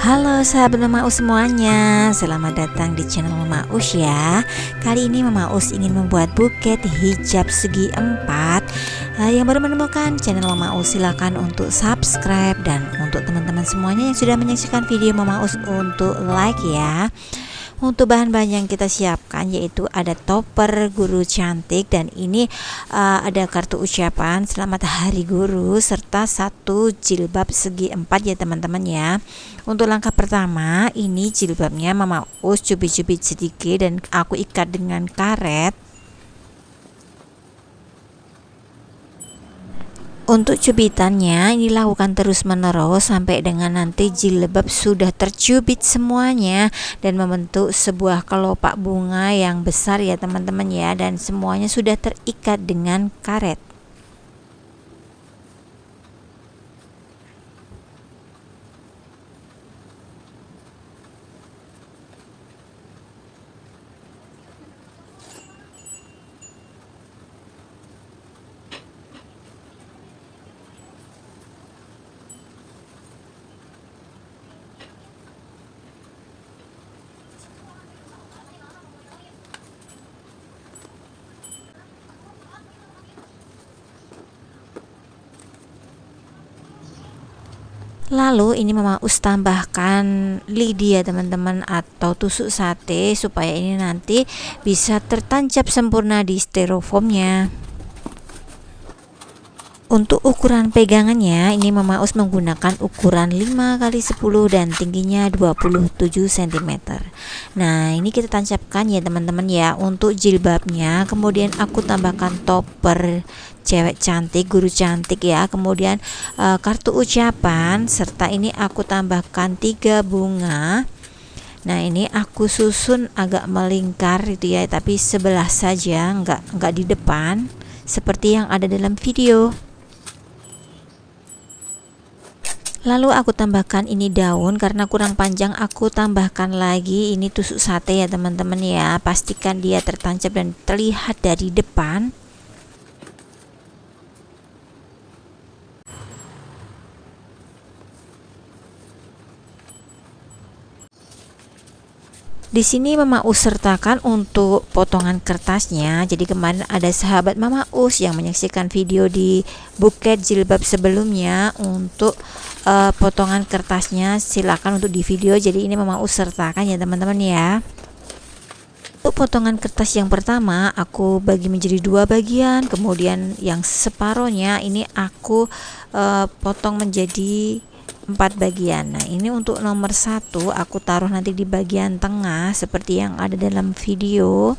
Halo sahabat Mama Us semuanya, selamat datang di channel Mama Us ya. Kali ini Mama Us ingin membuat buket hijab segi 4. Yang baru menemukan channel Mama Us silakan untuk subscribe, dan untuk teman-teman semuanya yang sudah menyaksikan video Mama Us untuk like ya. Untuk bahan-bahan yang kita siapkan yaitu ada topper guru cantik, dan ini ada kartu ucapan selamat hari guru serta satu jilbab segi 4 ya teman-teman ya. Untuk langkah pertama, ini jilbabnya Mama Us cubit-cubit sedikit dan aku ikat dengan karet. Untuk cubitannya ini lakukan terus menerus sampai dengan nanti jilbab sudah tercubit semuanya dan membentuk sebuah kelopak bunga yang besar ya teman-teman ya, dan semuanya sudah terikat dengan karet. Lalu ini Mama Us tambahkan lidi ya teman-teman, atau tusuk sate, supaya ini nanti bisa tertancap sempurna di styrofoamnya. Untuk ukuran pegangannya ini Mama Us menggunakan ukuran 5x10 dan tingginya 27 cm. Nah ini kita tancapkan ya teman-teman ya untuk jilbabnya. Kemudian aku tambahkan topper cewek cantik, guru cantik ya. Kemudian kartu ucapan, serta ini aku tambahkan 3 bunga. Nah ini aku susun agak melingkar itu ya, tapi sebelah saja, enggak di depan seperti yang ada dalam video. Lalu aku tambahkan ini daun, karena kurang panjang aku tambahkan lagi ini tusuk sate ya teman-teman ya. Pastikan dia tertancap dan terlihat dari depan. Di sini Mama Us sertakan untuk potongan kertasnya. Jadi kemarin ada sahabat Mama Us yang menyaksikan video di buket jilbab sebelumnya untuk potongan kertasnya, silakan untuk di video. Jadi ini Mama Us sertakan ya teman-teman ya. Untuk potongan kertas yang pertama aku bagi menjadi 2 bagian, kemudian yang separohnya ini aku potong menjadi 4 bagian. Nah ini untuk nomor 1 aku taruh nanti di bagian tengah seperti yang ada dalam video.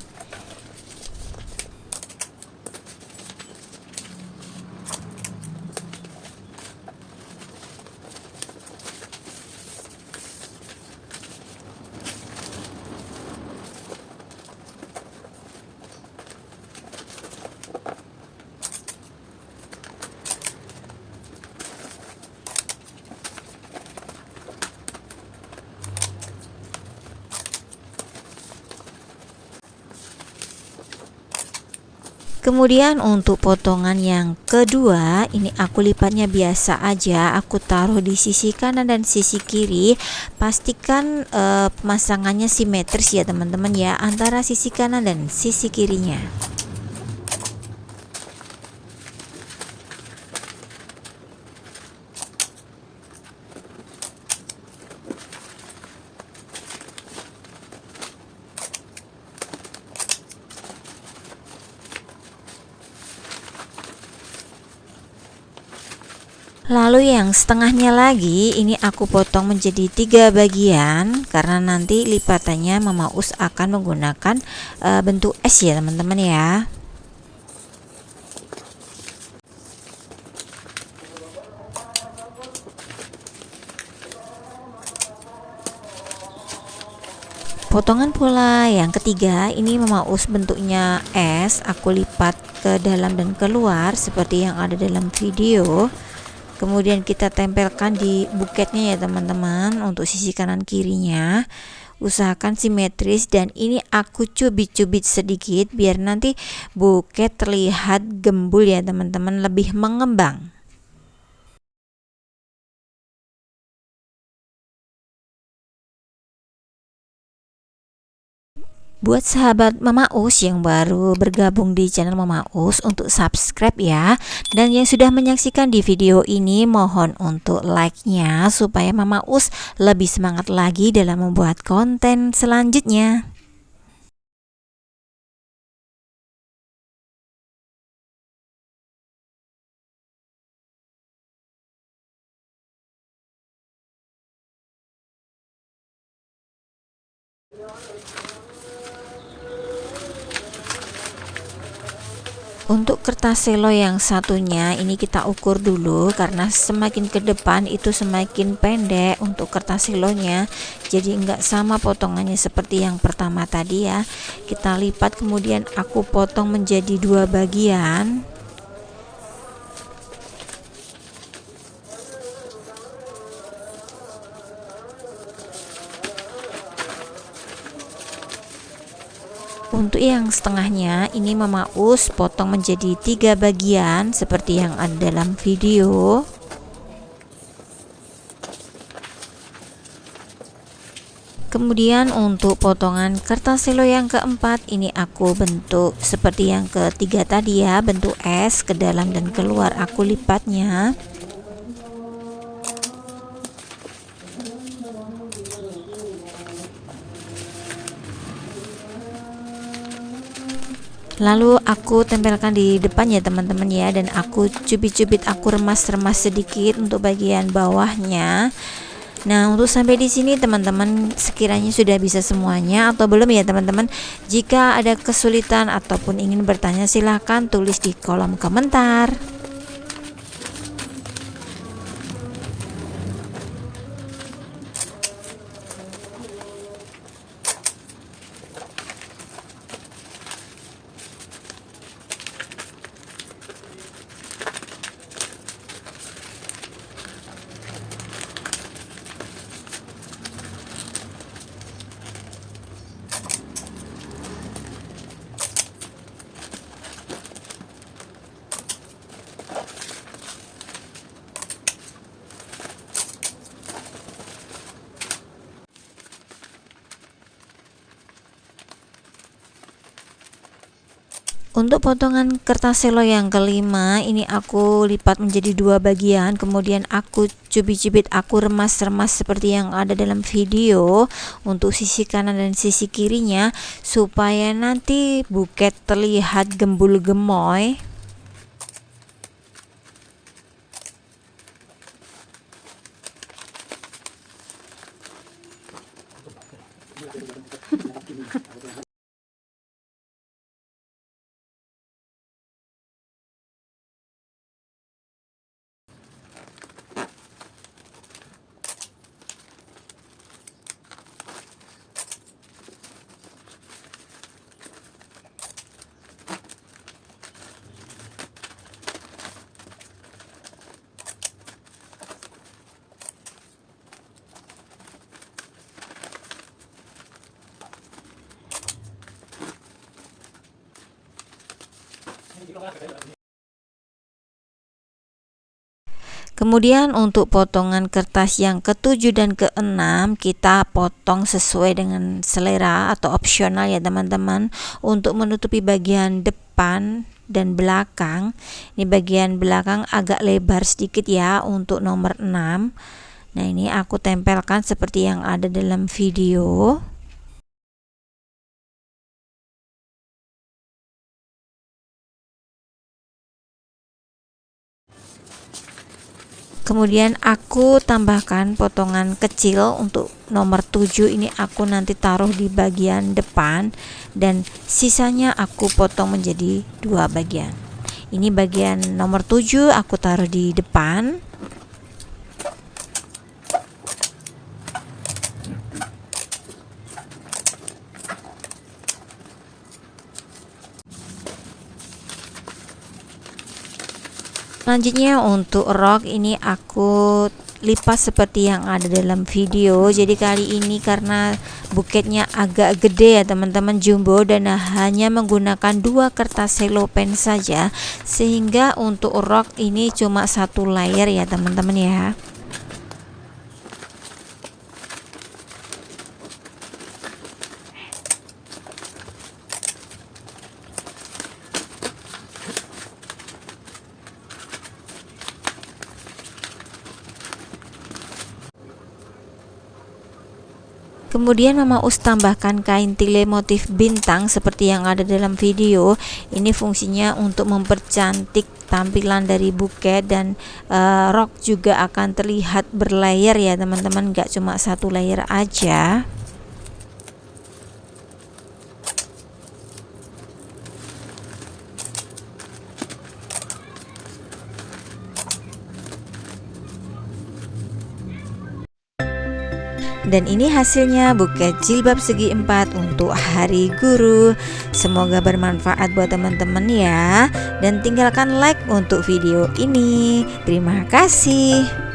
Kemudian untuk potongan yang kedua ini aku lipatnya biasa aja, aku taruh di sisi kanan dan sisi kiri. Pastikan pemasangannya simetris ya teman-teman ya, antara sisi kanan dan sisi kirinya. Lalu yang setengahnya lagi ini aku potong menjadi 3 bagian, karena nanti lipatannya Mama Us akan menggunakan bentuk S ya teman-teman ya. Potongan pula yang ketiga ini Mama Us bentuknya S, aku lipat ke dalam dan keluar seperti yang ada dalam video. Kemudian kita tempelkan di buketnya ya teman-teman. Untuk sisi kanan kirinya usahakan simetris, dan ini aku cubit-cubit sedikit biar nanti buket terlihat gembul ya teman-teman, lebih mengembang. Buat sahabat Mama Us yang baru bergabung di channel Mama Us, untuk subscribe ya. Dan yang sudah menyaksikan di video ini, mohon untuk like-nya supaya Mama Us lebih semangat lagi dalam membuat konten selanjutnya. Untuk kertas selo yang satunya ini kita ukur dulu, karena semakin ke depan itu semakin pendek untuk kertas selonya, jadi enggak sama potongannya seperti yang pertama tadi ya. Kita lipat, kemudian aku potong menjadi 2 bagian. Untuk yang setengahnya ini Mama Us potong menjadi 3 bagian seperti yang ada dalam video. Kemudian untuk potongan kertas selo yang keempat ini aku bentuk seperti yang ketiga tadi ya, bentuk S ke dalam dan keluar, aku lipatnya. Lalu aku tempelkan di depan ya teman-teman ya, dan aku cubit-cubit, aku remas-remas sedikit untuk bagian bawahnya. Nah, untuk sampai di sini teman-teman sekiranya sudah bisa semuanya atau belum ya teman-teman. Jika ada kesulitan ataupun ingin bertanya, silahkan tulis di kolom komentar. Untuk potongan kertas selo yang kelima ini aku lipat menjadi 2 bagian, kemudian aku cubit-cubit, aku remas-remas seperti yang ada dalam video untuk sisi kanan dan sisi kirinya, supaya nanti buket terlihat gembul gemoy. Kemudian untuk potongan kertas yang ketujuh dan keenam kita potong sesuai dengan selera atau opsional ya teman-teman. Untuk menutupi bagian depan dan belakang, ini bagian belakang agak lebar sedikit ya untuk nomor 6. Nah, ini aku tempelkan seperti yang ada dalam video. Kemudian aku tambahkan potongan kecil untuk nomor 7, ini aku nanti taruh di bagian depan dan sisanya aku potong menjadi 2 bagian. Ini bagian nomor 7 aku taruh di depan. Selanjutnya untuk rok ini aku lipat seperti yang ada dalam video. Jadi kali ini karena buketnya agak gede ya teman-teman, jumbo, dan hanya menggunakan 2 kertas selopen saja, sehingga untuk rok ini cuma 1 layer ya teman-teman ya. Kemudian Mama Us tambahkan kain tile motif bintang seperti yang ada dalam video. Ini fungsinya untuk mempercantik tampilan dari buket, dan rok juga akan terlihat berlayer ya teman-teman, gak cuma satu layer aja. Dan ini hasilnya buket jilbab segi 4 untuk Hari Guru. Semoga bermanfaat buat teman-teman ya. Dan tinggalkan like untuk video ini. Terima kasih.